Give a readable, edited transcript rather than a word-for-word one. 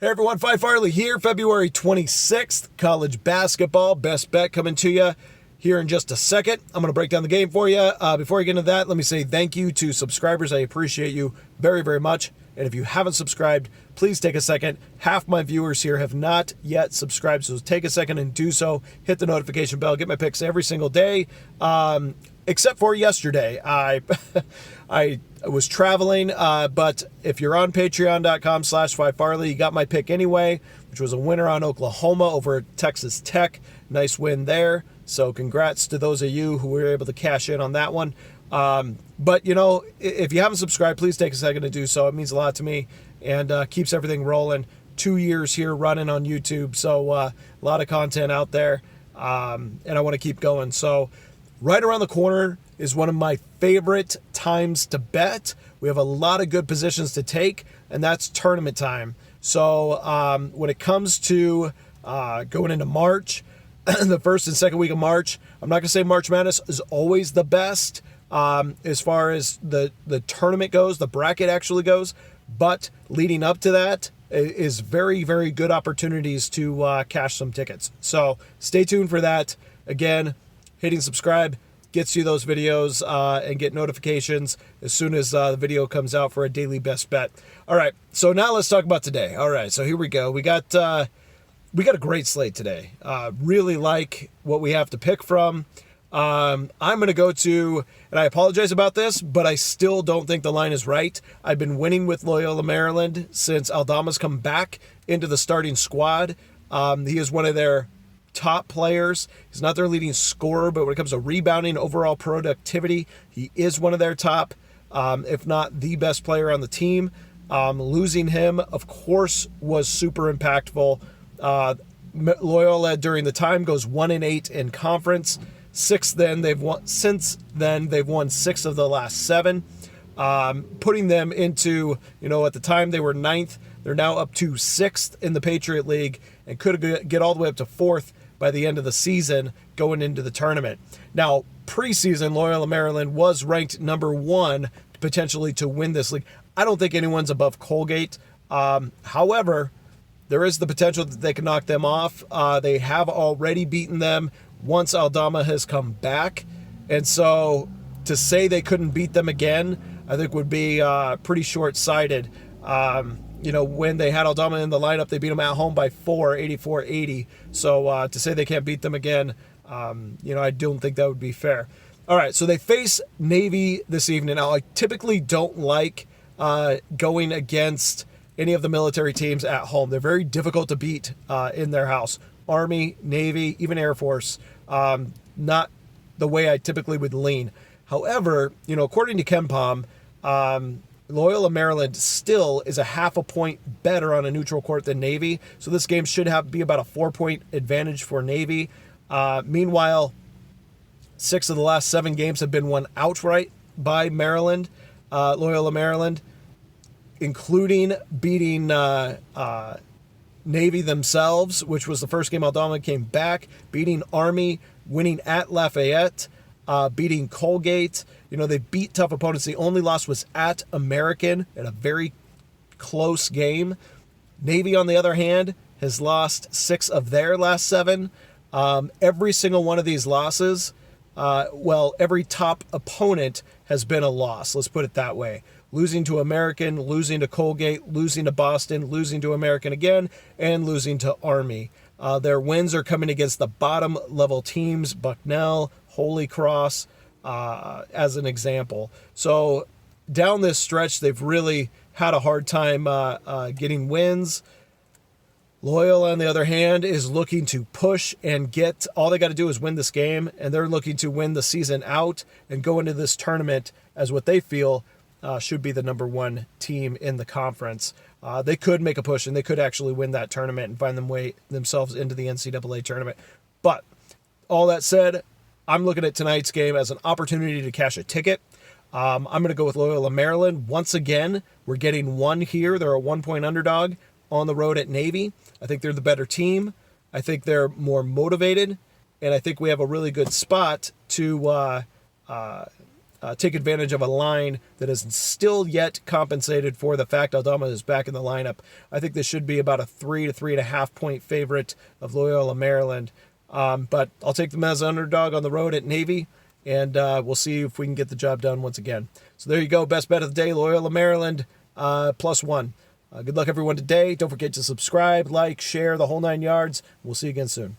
Hey everyone, Phi Farley here, February 26th, college basketball, best bet coming to you here in just a second. I'm going to break down the game for you. Before I get into that, let me say thank you to subscribers. I appreciate you very, very much. And if you haven't subscribed, please take a second. Half my viewers here have not yet subscribed, so take a second and do so. Hit the notification bell, get my picks every single day. Except for yesterday. I was traveling, but if you're on patreon.com/Phi Farley, you got my pick anyway, which was a winner on Oklahoma over at Texas Tech. Nice win there. So congrats to those of you who were able to cash in on that one. But, you know, if you haven't subscribed, please take a second to do so. It means a lot to me and keeps everything rolling. 2 years here running on YouTube, so a lot of content out there, and I want to keep going. So right around the corner is one of my favorite times to bet. We have a lot of good positions to take, and that's tournament time. So when it comes to going into March, the first and second week of March, I'm not going to say March Madness is always the best as far as the tournament goes, the bracket actually goes, but leading up to that is very, very good opportunities to cash some tickets. So stay tuned for that. Again, hitting subscribe gets you those videos and get notifications as soon as the video comes out for a daily best bet. All right, so now let's talk about today. All right, so here we go. We got a great slate today. Really like what we have to pick from. I'm going to go to, and I apologize about this, but I still don't think the line is right. I've been winning with Loyola, Maryland since Aldama's come back into the starting squad. He is one of their top players. He's not their leading scorer, but when it comes to rebounding, overall productivity, he is one of their top, if not the best player on the team. Losing him, of course, was super impactful. Loyola during the time goes 1-8 in conference. Since then they've won 6 of the last 7, putting them into, at the time they were 9th. They're now up to 6th in the Patriot League and could get all the way up to 4th by the end of the season going into the tournament. Now, preseason, Loyola Maryland was ranked number 1 potentially to win this league. I don't think anyone's above Colgate. However, there is the potential that they can knock them off. They have already beaten them once Aldama has come back. And so to say they couldn't beat them again, I think would be pretty short-sighted. When they had Aldama in the lineup, they beat them at home by 4, 84-80. So to say they can't beat them again, I don't think that would be fair. All right, so they face Navy this evening. Now, I typically don't like going against any of the military teams at home. They're very difficult to beat in their house. Army, Navy, even Air Force, not the way I typically would lean. However, according to KenPom, Loyola Maryland still is a half a point better on a neutral court than Navy. So this game should be about a 4-point advantage for Navy. Meanwhile, 6 of the last 7 games have been won outright by Maryland, Loyola Maryland, including beating Navy themselves, which was the first game Aldama came back, beating Army, winning at Lafayette, beating Colgate. They beat tough opponents. The only loss was at American in a very close game. Navy, on the other hand, has lost 6 of their last 7. Every single one of these losses, every top opponent has been a loss. Let's put it that way. Losing to American, losing to Colgate, losing to Boston, losing to American again, and losing to Army. Their wins are coming against the bottom-level teams, Bucknell, Holy Cross, as an example. So down this stretch, they've really had a hard time getting wins. Loyola, on the other hand, is looking to push and get, all they got to do is win this game, and they're looking to win the season out and go into this tournament as what they feel should be the number 1 team in the conference. They could make a push, and they could actually win that tournament and find themselves into the NCAA tournament. But all that said, I'm looking at tonight's game as an opportunity to cash a ticket. I'm going to go with Loyola Maryland. Once again, we're getting 1 here. They're a 1-point underdog on the road at Navy. I think they're the better team. I think they're more motivated, and I think we have a really good spot to take advantage of a line that is still yet compensated for the fact Aldama is back in the lineup. I think this should be about a 3 to 3.5 point favorite of Loyola, Maryland. But I'll take them as an underdog on the road at Navy, and we'll see if we can get the job done once again. So there you go. Best bet of the day, Loyola, Maryland, +1. Good luck, everyone, today. Don't forget to subscribe, like, share, the whole 9 yards. We'll see you again soon.